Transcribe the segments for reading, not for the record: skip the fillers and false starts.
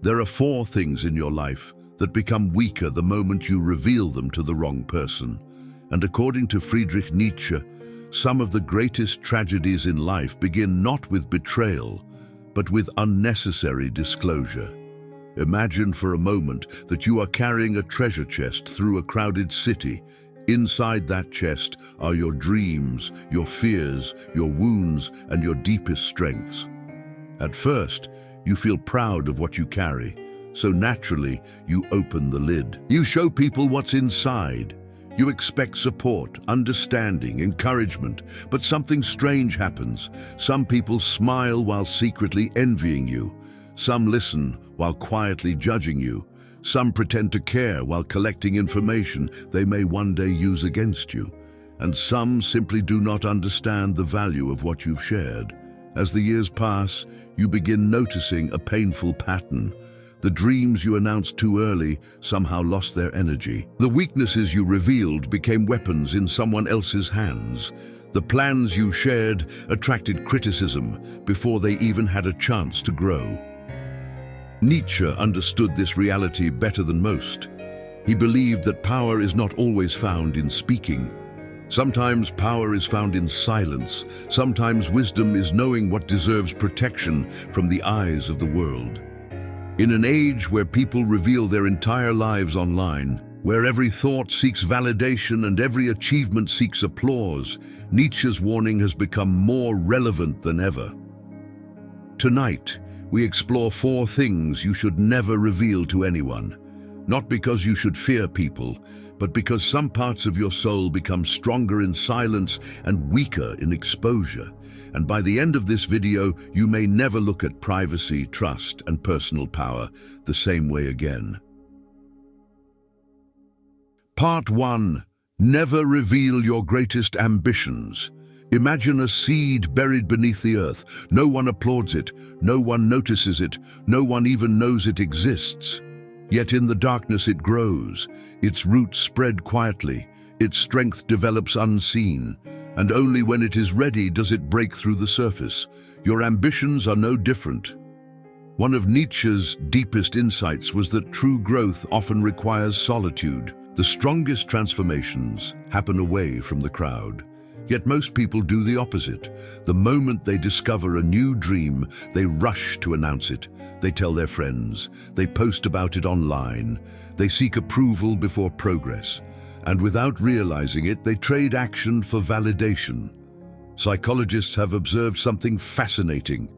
There are four things in your life that become weaker the moment you reveal them to the wrong person. And according to Friedrich Nietzsche, some of the greatest tragedies in life begin not with betrayal, but with unnecessary disclosure. Imagine for a moment that you are carrying a treasure chest through a crowded city. Inside that chest are your dreams, your fears, your wounds, and your deepest strengths. At first, you feel proud of what you carry, so naturally, you open the lid. You show people what's inside. You expect support, understanding, encouragement, but something strange happens. Some people smile while secretly envying you. Some listen while quietly judging you. Some pretend to care while collecting information they may one day use against you. And some simply do not understand the value of what you've shared. As the years pass, you begin noticing a painful pattern. The dreams you announced too early somehow lost their energy. The weaknesses you revealed became weapons in someone else's hands. The plans you shared attracted criticism before they even had a chance to grow. Nietzsche understood this reality better than most. He believed that power is not always found in speaking. Sometimes power is found in silence. Sometimes wisdom is knowing what deserves protection from the eyes of the world. In an age where people reveal their entire lives online, where every thought seeks validation and every achievement seeks applause, Nietzsche's warning has become more relevant than ever. Tonight, we explore four things you should never reveal to anyone. Not because you should fear people, but because some parts of your soul become stronger in silence and weaker in exposure. And by the end of this video, you may never look at privacy, trust, and personal power the same way again. Part 1. Never reveal your greatest ambitions. Imagine a seed buried beneath the earth. No one applauds it, no one notices it, no one even knows it exists. Yet in the darkness it grows, its roots spread quietly, its strength develops unseen, and only when it is ready does it break through the surface. Your ambitions are no different. One of Nietzsche's deepest insights was that true growth often requires solitude. The strongest transformations happen away from the crowd. Yet most people do the opposite. The moment they discover a new dream, they rush to announce it. They tell their friends. They post about it online. They seek approval before progress. And without realizing it, they trade action for validation. Psychologists have observed something fascinating.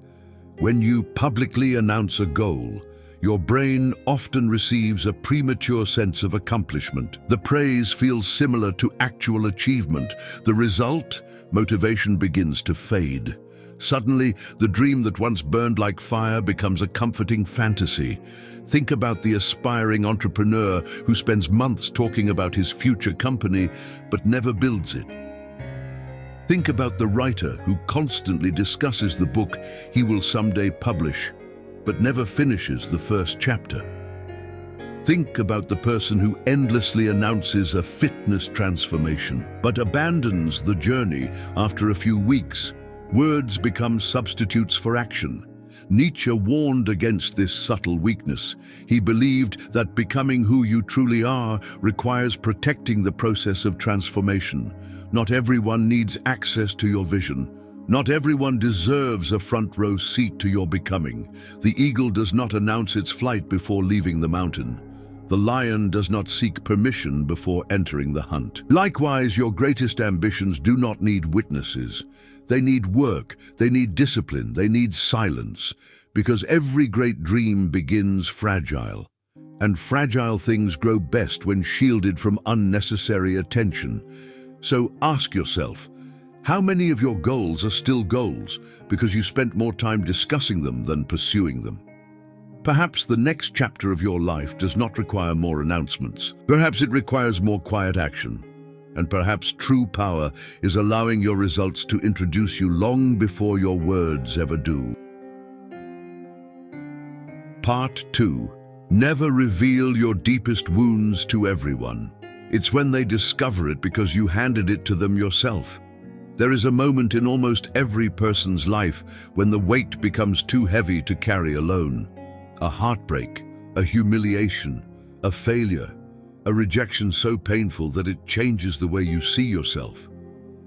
When you publicly announce a goal, your brain often receives a premature sense of accomplishment. The praise feels similar to actual achievement. The result, motivation begins to fade. Suddenly, the dream that once burned like fire becomes a comforting fantasy. Think about the aspiring entrepreneur who spends months talking about his future company but never builds it. Think about the writer who constantly discusses the book he will someday publish, but never finishes the first chapter. Think about the person who endlessly announces a fitness transformation, but abandons the journey after a few weeks. Words become substitutes for action. Nietzsche warned against this subtle weakness. He believed that becoming who you truly are requires protecting the process of transformation. Not everyone needs access to your vision. Not everyone deserves a front-row seat to your becoming. The eagle does not announce its flight before leaving the mountain. The lion does not seek permission before entering the hunt. Likewise, your greatest ambitions do not need witnesses. They need work, they need discipline, they need silence, because every great dream begins fragile. And fragile things grow best when shielded from unnecessary attention. So ask yourself, how many of your goals are still goals because you spent more time discussing them than pursuing them? Perhaps the next chapter of your life does not require more announcements. Perhaps it requires more quiet action. And perhaps true power is allowing your results to introduce you long before your words ever do. Part 2. Never reveal your deepest wounds to everyone. It's when they discover it because you handed it to them yourself. There is a moment in almost every person's life when the weight becomes too heavy to carry alone. A heartbreak, a humiliation, a failure, a rejection so painful that it changes the way you see yourself.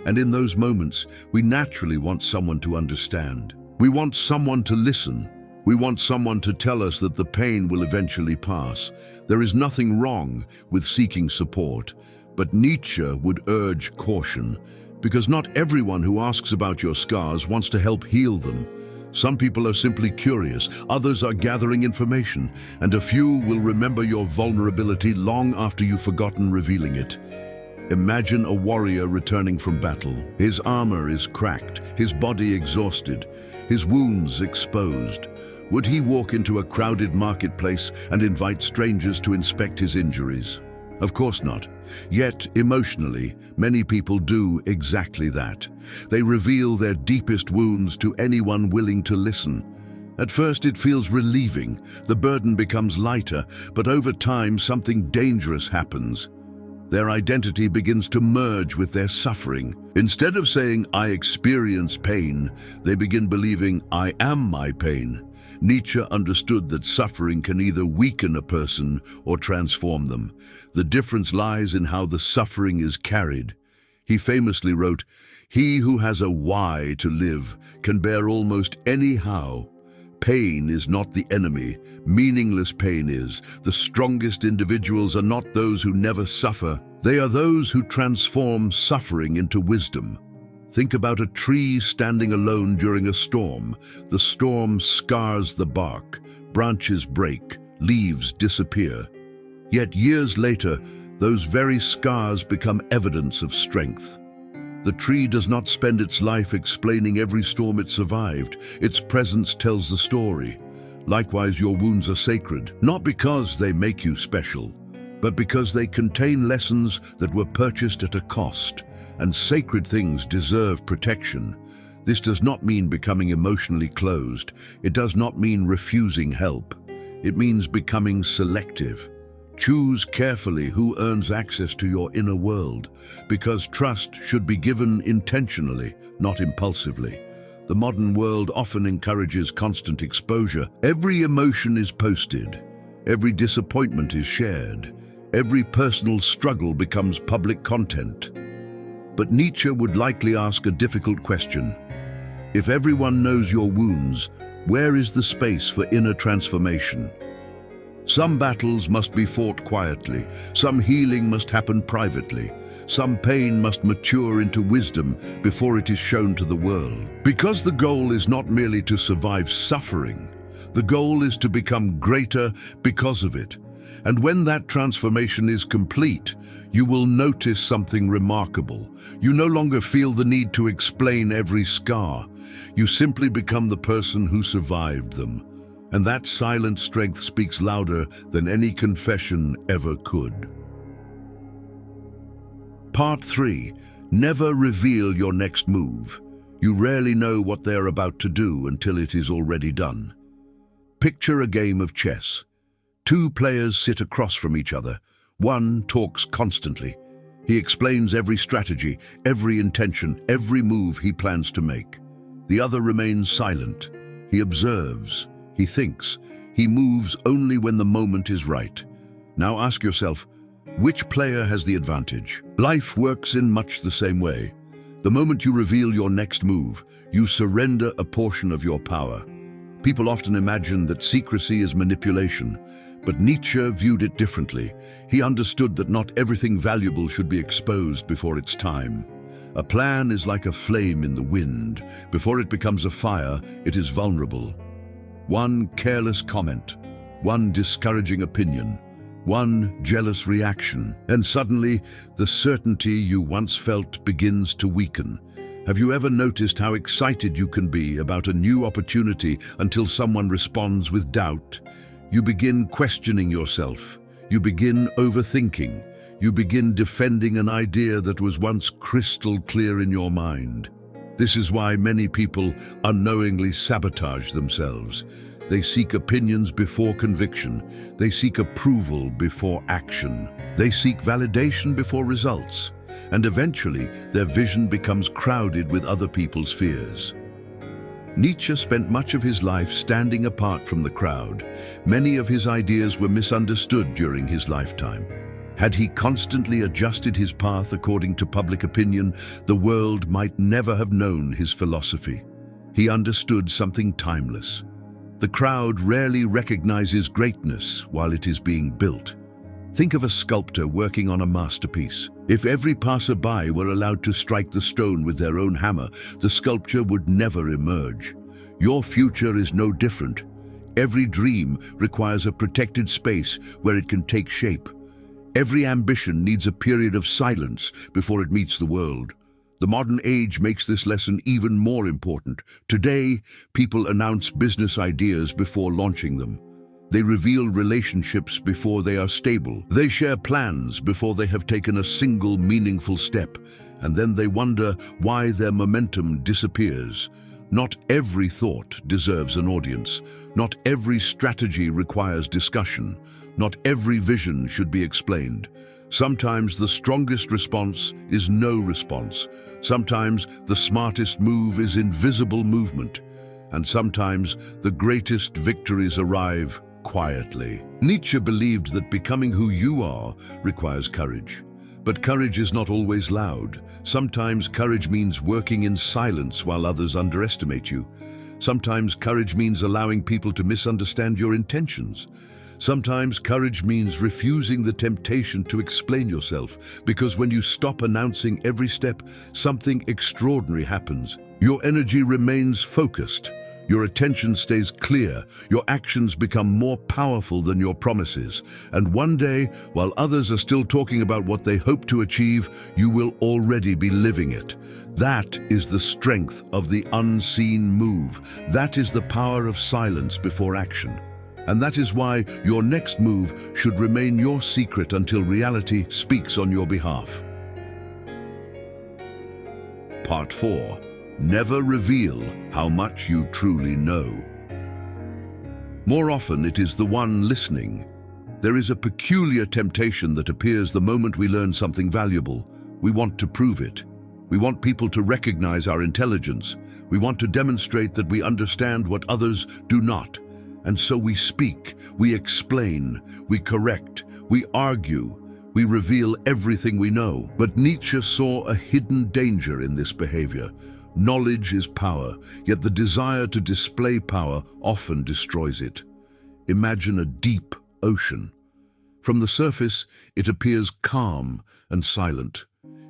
And in those moments, we naturally want someone to understand. We want someone to listen. We want someone to tell us that the pain will eventually pass. There is nothing wrong with seeking support, but Nietzsche would urge caution, because not everyone who asks about your scars wants to help heal them. Some people are simply curious, others are gathering information, and a few will remember your vulnerability long after you've forgotten revealing it. Imagine a warrior returning from battle. His armor is cracked, his body exhausted, his wounds exposed. Would he walk into a crowded marketplace and invite strangers to inspect his injuries? Of course not. Yet, emotionally, many people do exactly that. They reveal their deepest wounds to anyone willing to listen. At first it feels relieving, the burden becomes lighter, but over time something dangerous happens. Their identity begins to merge with their suffering. Instead of saying, "I experience pain," they begin believing, "I am my pain." Nietzsche understood that suffering can either weaken a person or transform them. The difference lies in how the suffering is carried. He famously wrote, "He who has a why to live can bear almost any how. Pain is not the enemy, meaningless pain is. The strongest individuals are not those who never suffer. They are those who transform suffering into wisdom." Think about a tree standing alone during a storm. The storm scars the bark, branches break, leaves disappear. Yet years later, those very scars become evidence of strength. The tree does not spend its life explaining every storm it survived. Its presence tells the story. Likewise, your wounds are sacred, not because they make you special, but because they contain lessons that were purchased at a cost, and sacred things deserve protection. This does not mean becoming emotionally closed. It does not mean refusing help. It means becoming selective. Choose carefully who earns access to your inner world, because trust should be given intentionally, not impulsively. The modern world often encourages constant exposure. Every emotion is posted. Every disappointment is shared. Every personal struggle becomes public content. But Nietzsche would likely ask a difficult question. If everyone knows your wounds, where is the space for inner transformation? Some battles must be fought quietly. Some healing must happen privately. Some pain must mature into wisdom before it is shown to the world. Because the goal is not merely to survive suffering, the goal is to become greater because of it. And when that transformation is complete, you will notice something remarkable. You no longer feel the need to explain every scar. You simply become the person who survived them. And that silent strength speaks louder than any confession ever could. Part 3. Never reveal your next move. You rarely know what they're about to do until it is already done. Picture a game of chess. Two players sit across from each other. One talks constantly. He explains every strategy, every intention, every move he plans to make. The other remains silent. He observes. He thinks. He moves only when the moment is right. Now ask yourself, which player has the advantage? Life works in much the same way. The moment you reveal your next move, you surrender a portion of your power. People often imagine that secrecy is manipulation, but Nietzsche viewed it differently. He understood that not everything valuable should be exposed before its time. A plan is like a flame in the wind. Before it becomes a fire, it is vulnerable. One careless comment, one discouraging opinion, one jealous reaction, and suddenly the certainty you once felt begins to weaken. Have you ever noticed how excited you can be about a new opportunity until someone responds with doubt? You begin questioning yourself. You begin overthinking. You begin defending an idea that was once crystal clear in your mind. This is why many people unknowingly sabotage themselves. They seek opinions before conviction. They seek approval before action. They seek validation before results. And eventually, their vision becomes crowded with other people's fears. Nietzsche spent much of his life standing apart from the crowd. Many of his ideas were misunderstood during his lifetime. Had he constantly adjusted his path according to public opinion, the world might never have known his philosophy. He understood something timeless. The crowd rarely recognizes greatness while it is being built. Think of a sculptor working on a masterpiece. If every passerby were allowed to strike the stone with their own hammer, the sculpture would never emerge. Your future is no different. Every dream requires a protected space where it can take shape. Every ambition needs a period of silence before it meets the world. The modern age makes this lesson even more important. Today, people announce business ideas before launching them. They reveal relationships before they are stable. They share plans before they have taken a single meaningful step, and then they wonder why their momentum disappears. Not every thought deserves an audience. Not every strategy requires discussion. Not every vision should be explained. Sometimes the strongest response is no response. Sometimes the smartest move is invisible movement. And sometimes the greatest victories arrive quietly. Nietzsche believed that becoming who you are requires courage. But courage is not always loud. Sometimes courage means working in silence while others underestimate you. Sometimes courage means allowing people to misunderstand your intentions. Sometimes courage means refusing the temptation to explain yourself, because when you stop announcing every step, something extraordinary happens. Your energy remains focused. Your attention stays clear, your actions become more powerful than your promises, and one day, while others are still talking about what they hope to achieve, you will already be living it. That is the strength of the unseen move. That is the power of silence before action. And that is why your next move should remain your secret until reality speaks on your behalf. Part 4. Never reveal how much you truly know. More often, it is the one listening. There is a peculiar temptation that appears the moment we learn something valuable. We want to prove it. We want people to recognize our intelligence. We want to demonstrate that we understand what others do not. And so we speak, we explain, we correct, we argue, we reveal everything we know. But Nietzsche saw a hidden danger in this behavior. Knowledge is power, yet the desire to display power often destroys it. Imagine a deep ocean. From the surface, it appears calm and silent.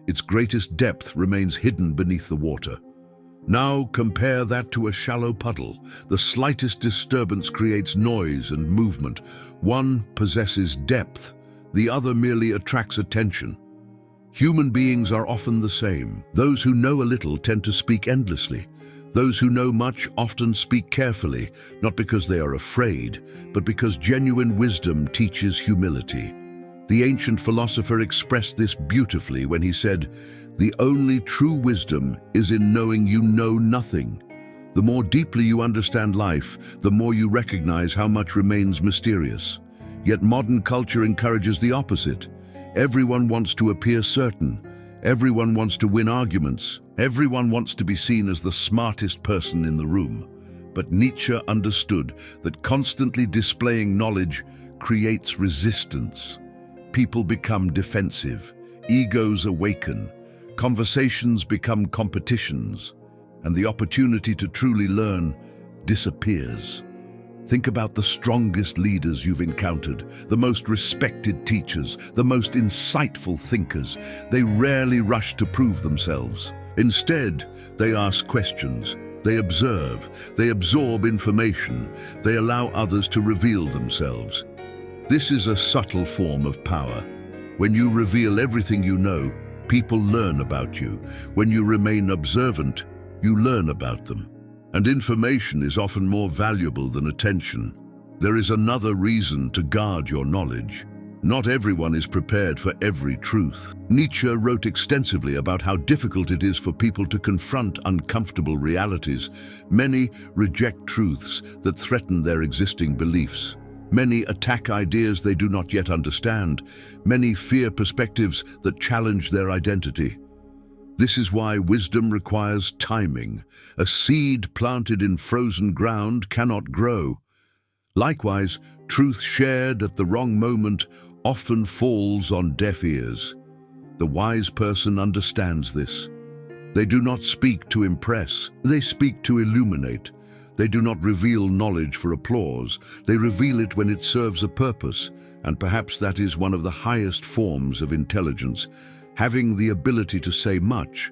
Its greatest depth remains hidden beneath the water. Now compare that to a shallow puddle. The slightest disturbance creates noise and movement. One possesses depth, the other merely attracts attention. Human beings are often the same. Those who know a little tend to speak endlessly. Those who know much often speak carefully, not because they are afraid, but because genuine wisdom teaches humility. The ancient philosopher expressed this beautifully when he said, "The only true wisdom is in knowing you know nothing." The more deeply you understand life, the more you recognize how much remains mysterious. Yet modern culture encourages the opposite. Everyone wants to appear certain. Everyone wants to win arguments. Everyone wants to be seen as the smartest person in the room. But Nietzsche understood that constantly displaying knowledge creates resistance. People become defensive. Egos awaken. Conversations become competitions. And the opportunity to truly learn disappears. Think about the strongest leaders you've encountered, the most respected teachers, the most insightful thinkers. They rarely rush to prove themselves. Instead, they ask questions. They observe. They absorb information. They allow others to reveal themselves. This is a subtle form of power. When you reveal everything you know, people learn about you. When you remain observant, you learn about them. And information is often more valuable than attention. There is another reason to guard your knowledge. Not everyone is prepared for every truth. Nietzsche wrote extensively about how difficult it is for people to confront uncomfortable realities. Many reject truths that threaten their existing beliefs. Many attack ideas they do not yet understand. Many fear perspectives that challenge their identity. This is why wisdom requires timing. A seed planted in frozen ground cannot grow. Likewise, truth shared at the wrong moment often falls on deaf ears. The wise person understands this. They do not speak to impress, they speak to illuminate. They do not reveal knowledge for applause, they reveal it when it serves a purpose, and perhaps that is one of the highest forms of intelligence, having the ability to say much,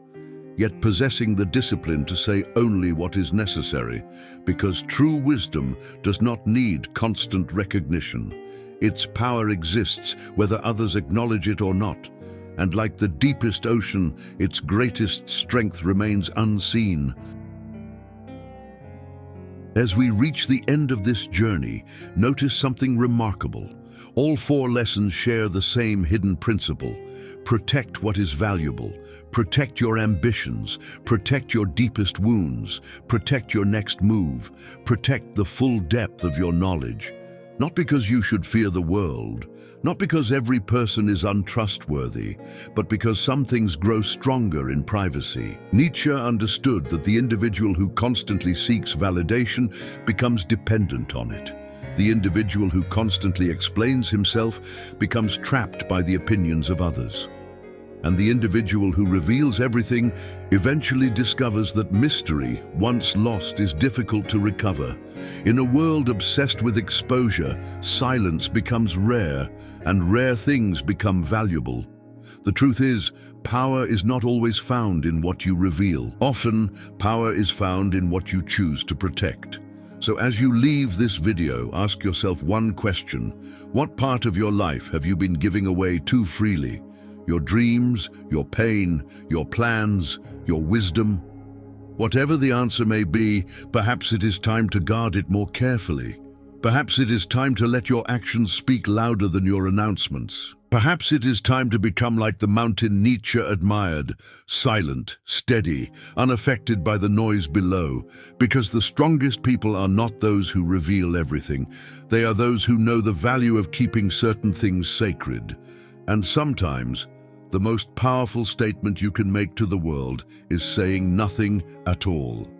yet possessing the discipline to say only what is necessary, because true wisdom does not need constant recognition. Its power exists whether others acknowledge it or not, and like the deepest ocean, its greatest strength remains unseen. As we reach the end of this journey, notice something remarkable. All 4 lessons share the same hidden principle. Protect what is valuable. Protect your ambitions. Protect your deepest wounds. Protect your next move. Protect the full depth of your knowledge. Not because you should fear the world, not because every person is untrustworthy, but because some things grow stronger in privacy. Nietzsche understood that the individual who constantly seeks validation becomes dependent on it. The individual who constantly explains himself becomes trapped by the opinions of others. And the individual who reveals everything eventually discovers that mystery, once lost, is difficult to recover. In a world obsessed with exposure, silence becomes rare, and rare things become valuable. The truth is, power is not always found in what you reveal. Often, power is found in what you choose to protect. So as you leave this video, ask yourself one question. What part of your life have you been giving away too freely? Your dreams, your pain, your plans, your wisdom? Whatever the answer may be, perhaps it is time to guard it more carefully. Perhaps it is time to let your actions speak louder than your announcements. Perhaps it is time to become like the mountain Nietzsche admired, silent, steady, unaffected by the noise below, because the strongest people are not those who reveal everything. They are those who know the value of keeping certain things sacred. And sometimes, the most powerful statement you can make to the world is saying nothing at all.